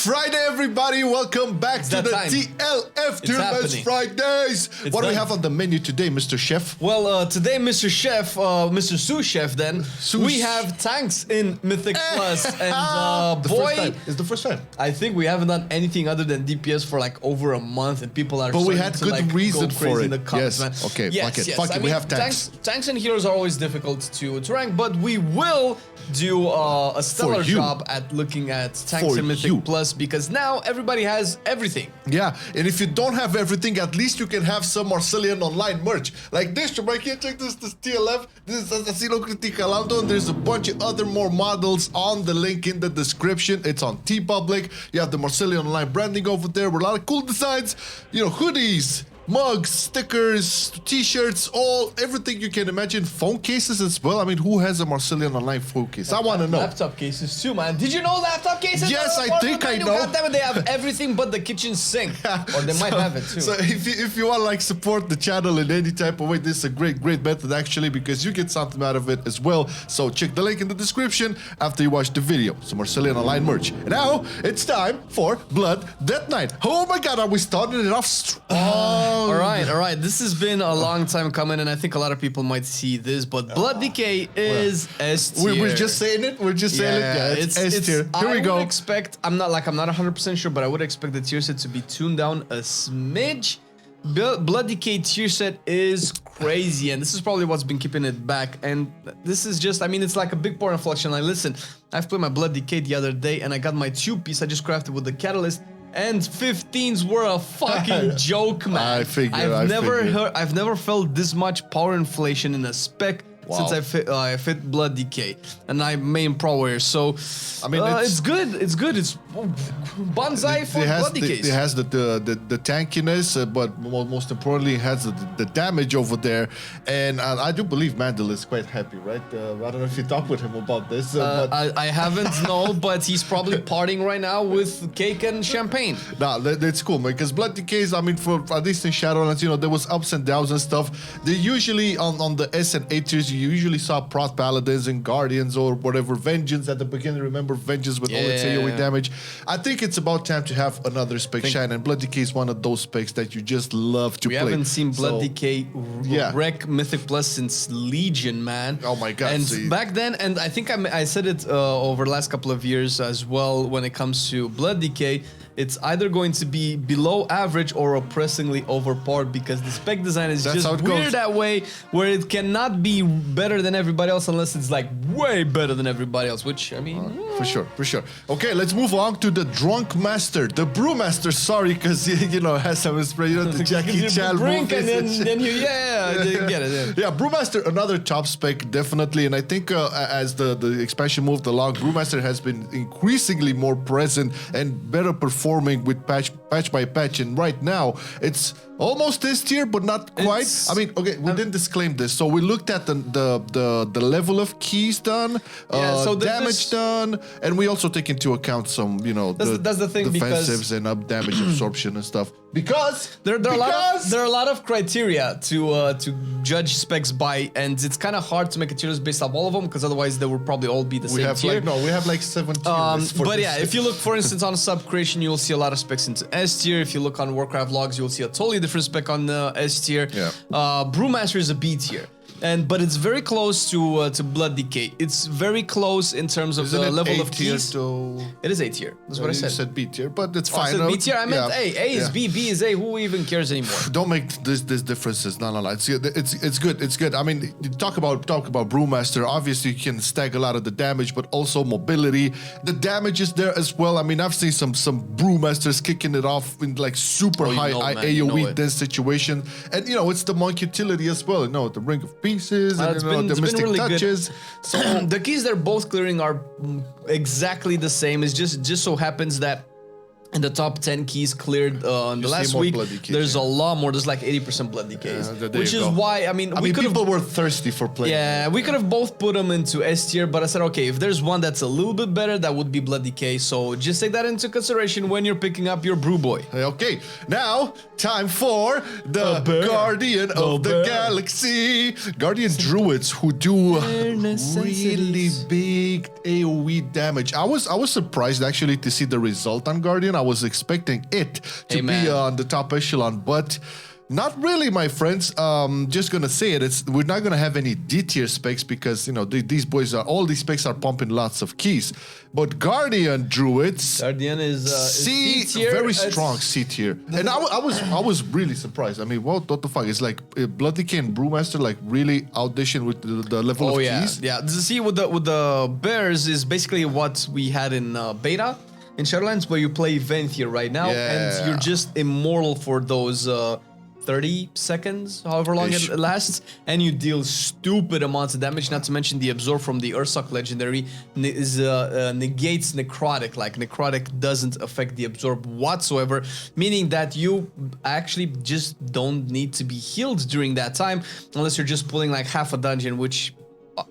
Friday, everybody. Welcome back to the TLF Tournaments Fridays. What do we have on the menu today, Mr. Chef? Well, today, Mr. Chef, Mr. Sous Chef, then, we have tanks in Mythic Plus. And boy, it's the first time. I think we haven't done anything other than DPS for like over a month, and people are But we had good reason for it. In the comments, man. Okay, fuck it. Fuck it. We have tanks. Tanks and heroes are always difficult to rank, but we will do a stellar job at looking at tanks in Mythic Plus, because now everybody has everything. Yeah, and if you don't have everything, at least you can have some Marcelian&Online merch. Like this, right here, check this TLF. This is Assassino Criticalando, and there's a bunch of other more models on the link in the description. It's on TeePublic. You have the Marcelian&Online branding over there with a lot of cool designs. You know, hoodies, mugs, stickers, t-shirts, everything you can imagine. Phone cases as well. I mean, who has a Marcelian&Online phone case? I want to know. Laptop cases too, man. Did you know laptop cases? Yes, I think I know. Goddammit, they have everything but the kitchen sink. Or they might have it too. So if you want to like support the channel in any type of way, this is a great method actually, because you get something out of it as well. So check the link in the description after you watch the video. So Marcelian&Online merch. And now it's time for Blood Death Night. Oh my god, are we starting it off strong? All right. This has been a long time coming, and I think a lot of people might see this, but Blood Decay is S tier. We're just saying it. We're just saying it. Yeah, it's S tier. Here we go. I would expect, I'm not 100% sure, but I would expect the tier set to be tuned down a smidge. Blood Decay tier set is crazy, and this is probably what's been keeping it back. And this is just, I mean, it's like a big pour inflection. Like, listen, I've played my Blood Decay the other day, and I got my 2-piece I just crafted with the Catalyst. And 15s were a fucking joke, man. I've never felt this much power inflation in a spec since I fit Blood Decay, and I'm main pro warrior. So I mean, it's good. It's bonsai for Blood Decays. It has the tankiness, but most importantly, it has the damage over there. And I do believe Mandel is quite happy, right? I don't know if you talked with him about this. But I haven't, no, but he's probably partying right now with cake and champagne. Nah, that's cool, man, because Blood Decays, I mean, for at least in Shadowlands, you know, there was ups and downs and stuff. They usually, on the S and A tiers, you usually saw Prot Paladins and Guardians or whatever. Vengeance at the beginning, remember Vengeance with all its AoE damage. I think it's about time to have another spec shine, and Blood Decay is one of those specs that you just love to play. We haven't seen Blood Decay wreck Mythic Plus since Legion, man. Oh my god. And back then, and I think I said it over the last couple of years as well, when it comes to Blood Decay, it's either going to be below average or oppressingly overpowered, because the spec design is just weird that way, where it cannot be better than everybody else unless it's like way better than everybody else, which I mean, for sure. Okay, let's move on to the Drunk Master, the Brewmaster. Sorry, because you know, has some spray, you know, the Jackie Chan drink and then you get it. Yeah, Brewmaster, another top spec definitely, and I think as the expansion moved along, Brewmaster has been increasingly more present and better performing with patch by patch, and right now it's almost this tier, but not quite. I mean, okay, we didn't disclaim this, so we looked at the level of keys done, damage done, and we also take into account some, you know, that's the thing, defensives and up damage absorption and stuff. Because there are a lot of criteria to judge specs by, and it's kind of hard to make a tier list based off all of them, because otherwise they would probably all be the same tier. We have like 7 tiers. But yeah, if you look, for instance, on subcreation, you will see a lot of specs into S tier. If you look on Warcraft logs, you will see a totally different spec on the S tier. Yeah. Brewmaster is a B tier. But it's very close to Blood Decay. It's very close in terms of the level of keys. It is A tier. That's what I said. You said B tier, but it's fine. I said B tier. I meant A. A is B. B is A. Who even cares anymore? Don't make this differences. No. It's good. It's good. I mean, you talk about Brewmaster. Obviously, you can stack a lot of the damage, but also mobility. The damage is there as well. I mean, I've seen some Brewmasters kicking it off in like super high AoE dense situation, and you know, it's the monk utility as well. You know, the Ring of Peace. And the Mystic really touches. So the keys they're both clearing are exactly the same. It just so happens that in the top 10 keys cleared on the You see last more week. blood decays, There's yeah. a lot more. There's like 80% blood decays, there which you is go. why I we mean, could have. people were thirsty for playing. Yeah, we could have both put them into S tier, but I said, okay, if there's one that's a little bit better, that would be Blood Decay. So just take that into consideration when you're picking up your Brew Boy. Okay, now time for the bear. Guardian of the bear. Galaxy. Guardian Druids who do really necessities. big AoE damage. I was surprised actually to see the result on Guardian. I was expecting it to be man. on the top echelon, but not really, my friends. Just gonna say it. We're not gonna have any D tier specs because you know these boys are all these specs are pumping lots of keys. But Guardian Druids. Guardian is C tier. very It's- strong C tier, and I was really surprised. I mean, what the fuck? It's like Blood Decay and Brewmaster like really outdishing with the level Oh of yeah, keys. yeah. The C with the bears is basically what we had in beta in Shadowlands, where you play Venthyr right now, Yeah. and you're just immortal for those 30 seconds, however long Ish. it lasts, and you deal stupid amounts of damage. Not to mention the absorb from the Ursoc legendary negates necrotic. Like necrotic doesn't affect the absorb whatsoever, meaning that you actually just don't need to be healed during that time, unless you're just pulling like half a dungeon, which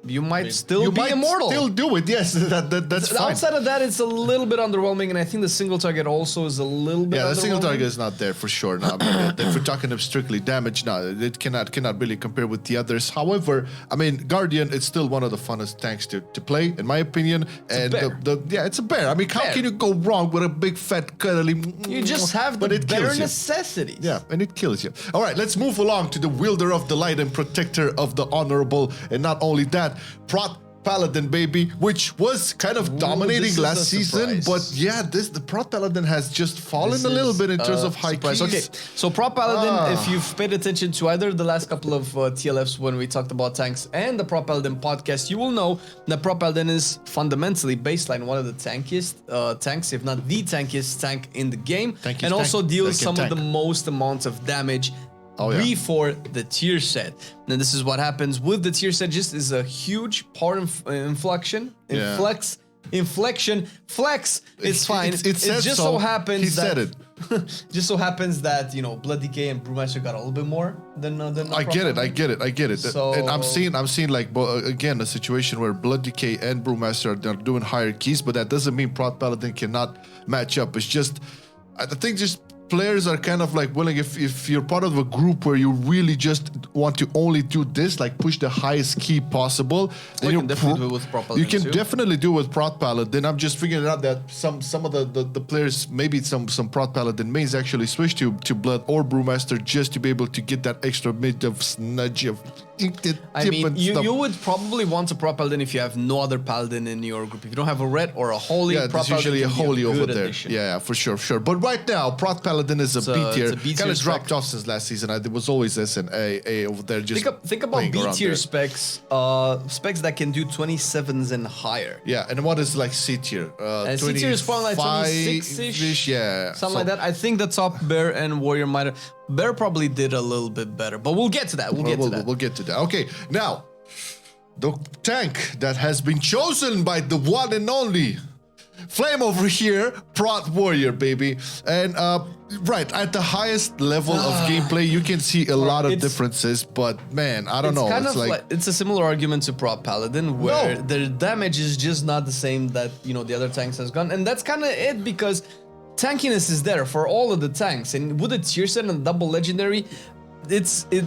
you might still You be might immortal. still do it. Yes, that's fine. Outside of that, it's a little bit underwhelming, and I think the single target also is a little bit. Yeah, the single underwhelming. target is not there for sure. No, I mean, if we're talking of strictly damage, no, it cannot really compare with the others. However, I mean, Guardian, it's still one of the funnest tanks to play, in my opinion. And bear. yeah, it's a bear. I mean, how Bear. can you go wrong with a big fat cuddly? You just have but the it bare kills you. necessities. Yeah, and it kills you. All right, let's move along to the wielder of the light and protector of the honorable. And not only that, Paladin, baby, which was kind of dominating this is last a season. surprise. But yeah, the Prot Paladin has just fallen This a little is bit in terms a of high surprise. keys. Okay, so Prop Paladin, if you've paid attention to either the last couple of TLFs when we talked about tanks and the Prop Paladin podcast, you will know that Prop Paladin is fundamentally baseline one of the tankiest tanks, if not the tankiest tank in the game, Tankiest and also tank. deals Tank some and of the most amounts of damage. Oh, yeah. Before the tier set. Now this is what happens with the tier set. Just is a huge power inflection. Yeah. Inflection. Flex. It's fine. It said just so. happens He that said it. just so happens that, you know, Blood Decay and Brewmaster got a little bit more than I get it. So- And I'm seeing like again a situation where Blood Decay and Brewmaster are doing higher keys, but that doesn't mean Prot Paladin cannot match up. It's just I think just players are kind of like willing, if you're part of a group where you really just want to only do this, like push the highest key possible, then you can definitely do it with Prot Paladin You can too. definitely do it with Prot Paladin. I'm just figuring out that some of the players, maybe some Prot Paladin mains actually switch to Blood or Brewmaster just to be able to get that extra bit of snudge of I mean, you would probably want a Prop Paladin if you have no other Paladin in your group. If you don't have a red or a holy, Yeah, Prop there's usually a Paladin can be holy over good there. addition. Yeah, for sure. But right now, Prot Paladin is a B tier. it's a B tier Kind of spec. dropped off since last season. It was always S and A over there. Just Think about playing B around tier there. specs, specs that can do 27s and higher. Yeah, and what is like C tier? C tier is probably like 26-ish, Yeah, something like that. I think the top Bear and Warrior might have. Bear probably did a little bit better, but we'll get to that. We'll We'll get to that. Okay, now the tank that has been chosen by the one and only Flame over here, Prot Warrior, baby. And right at the highest level of gameplay, you can see a lot of differences. But man, I don't know. Kind It's of like it's a similar argument to Prop Paladin, where No. their damage is just not the same that, you know, the other tanks has gone, and that's kind of it, because tankiness is there for all of the tanks, and with a tier set and double legendary,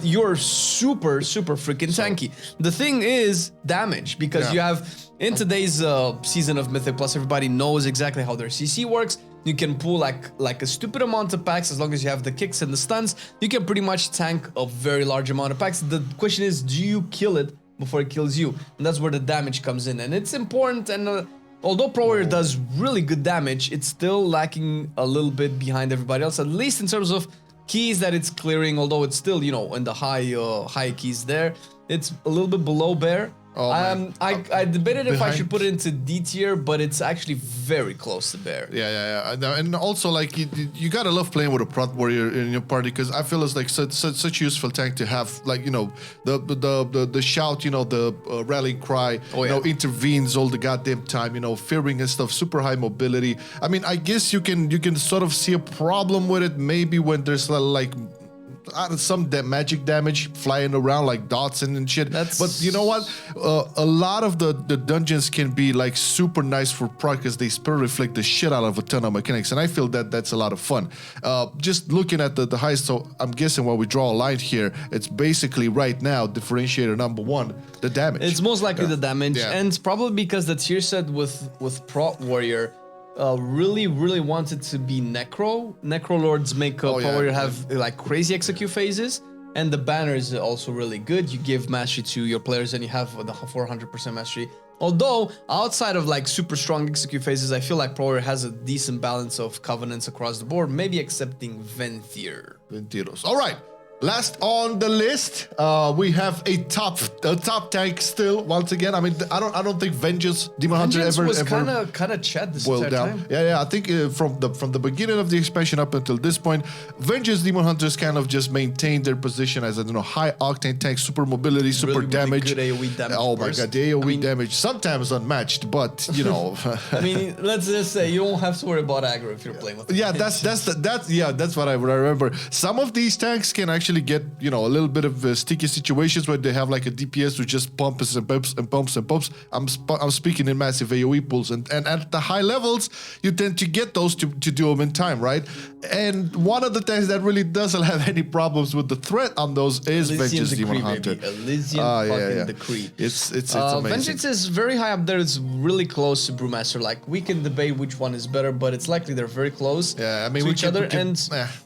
you're super freaking tanky. The thing is damage, because you have in today's season of Mythic Plus, everybody knows exactly how their CC works. You can pull like a stupid amount of packs as long as you have the kicks and the stuns. You can pretty much tank a very large amount of packs. The question is, do you kill it before it kills you? And that's where the damage comes in, and it's important. And although Pro Warrior does really good damage, it's still lacking a little bit behind everybody else, at least in terms of keys that it's clearing. Although it's still, you know, in the high keys there, it's a little bit below Bear, Oh, man. I debated if I Behind- should put it into D tier, but it's actually very close to bear. Yeah. And also, like, you gotta love playing with a prot warrior in your party, because I feel it's like such a useful tank to have. Like, you know, the shout, you know, the rallying cry, Oh, you know, intervenes all the goddamn time. You know, fearing and stuff. Super high mobility. I mean, I guess you can sort of see a problem with it maybe when there's like some magic damage flying around like dots and shit. But you know what? A lot of the dungeons can be like super nice for proc because they spell reflect the shit out of a ton of mechanics, and I feel that that's a lot of fun. Just looking at the highest, so I'm guessing when we draw a line here, it's basically right now differentiator number one, the damage. It's most likely the damage, Yeah. and it's probably because the tier set with Prot Warrior really wanted to be Necro. Necro Lords make Prot Warrior have like crazy execute phases, and the banner is also really good. You give mastery to your players, and you have the 400% mastery. Although outside of like super strong execute phases, I feel like Prot Warrior has a decent balance of covenants across the board, maybe excepting Venthyr. Ventiros. All right. Last on the list, we have a top tank still. Once again, I mean, I don't think Vengeance Demon Hunter Vengeance ever was kind of chat this boiled entire down. time. Yeah. I think from the beginning of the expansion up until this point, Vengeance Demon Hunters kind of just maintained their position as high octane tank, super mobility, super Really damage. good AoE damage. Oh my burst. god, the AoE damage sometimes unmatched, but you know. I mean, let's just say you won't have to worry about aggro if you're playing with. Yeah, that's what I remember. Some of these tanks can actually get, you know, a little bit of sticky situations where they have like a DPS who just pumps and pumps and pumps and pumps. I'm speaking in massive AoE pools, and at the high levels you tend to get those to do them in time, right? And one of the tanks that really doesn't have any problems with the threat on those is Vengeance Demon Hunter. Elysian fucking Decree. It's amazing. Vengeance is very high up there. It's really close to Brewmaster. Like, we can debate which one is better, but it's likely they're very close Yeah, I mean, to we each can- other. we can-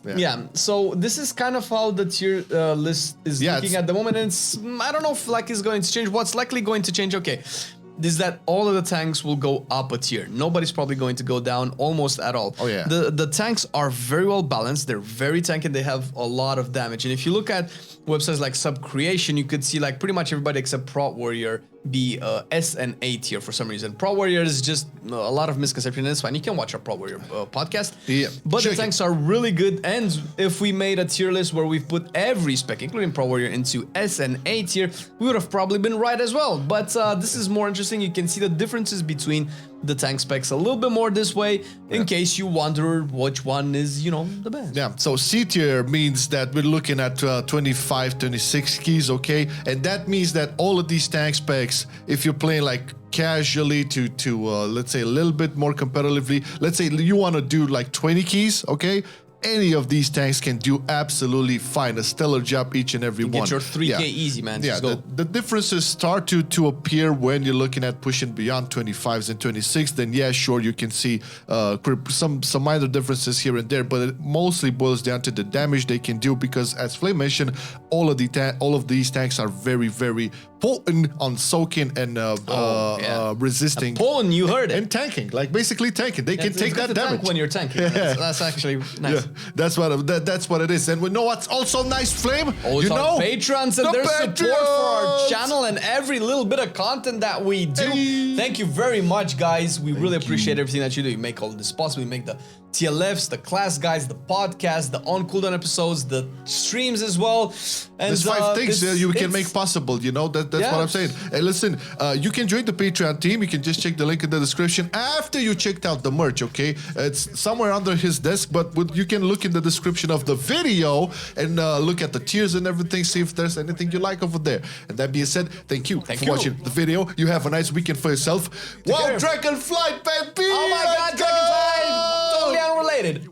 And yeah. so this is kind of how the tier list is looking at the moment. And I don't know if like it's going to change. What's likely going to change? Okay, is that all of the tanks will go up a tier. Nobody's probably going to go down almost at all. Oh, yeah. The tanks are very well balanced. They're very tanky, and they have a lot of damage. And if you look at websites like Subcreation, you could see like pretty much everybody except Prot Warrior be S and A tier for some reason. Prot Warrior is just a lot of misconception. It's fine. You can watch our Prot Warrior podcast. Yeah, But the check it. tanks are really good. And if we made a tier list where we've put every spec, including Prot Warrior, into S and A tier, we would have probably been right as well. But this is more interesting. You can see the differences between the tank specs a little bit more this way, in case you wonder which one is, you know, the best. Yeah, so C tier means that we're looking at 25, 26 keys, okay? And that means that all of these tank specs, if you're playing like casually to let's say a little bit more competitively, let's say you want to do like 20 keys, okay? Any of these tanks can do absolutely fine. A stellar job each and every one. Get your 3K easy, man. Yeah, Just go. the differences start to appear when you're looking at pushing beyond 25s and 26. Then yeah, sure, you can see some minor differences here and there, but it mostly boils down to the damage they can do, because as Flame mentioned, all of these tanks are very, very potent on soaking and resisting. Poland, you heard it. And tanking, like basically tanking. They can It's take good that to tank damage. when you're tanking. That's actually nice. Yeah, that's what it is. And we know what's also nice, Flame? Oh, you it's know? our patrons and The their support for our Patreons! channel and every little bit of content that we do. Hey. Thank you very much, guys. We really appreciate everything that you do. You make all this possible. You make the TLFs, the class guides, the podcast, the on cooldown episodes, the streams as well. And There's 5 things you can it's- make possible, you know? That's Yeah. what I'm saying. Hey, listen, you can join the Patreon team. You can just check the link in the description after you checked out the merch, okay? It's somewhere under his desk, but you can look in the description of the video and look at the tiers and everything, see if there's anything you like over there. And that being said, thank you for watching the video. You have a nice weekend for yourself. Wow, care. Dragonflight, baby! Oh my God, Let's go! Dragonfly! Totally unrelated.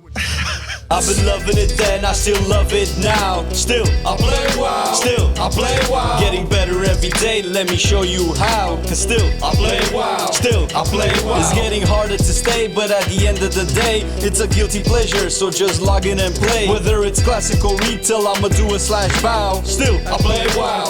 I've been loving it then, I still love it now. Still, I play WoW. Still, I play WoW. Getting better every day, let me show you how. Cause still, I play WoW. Still, I play WoW. It's getting harder to stay, but at the end of the day, it's a guilty pleasure, so just log in and play. Whether it's classic or retail, I'ma do a /bow. Still, I play WoW.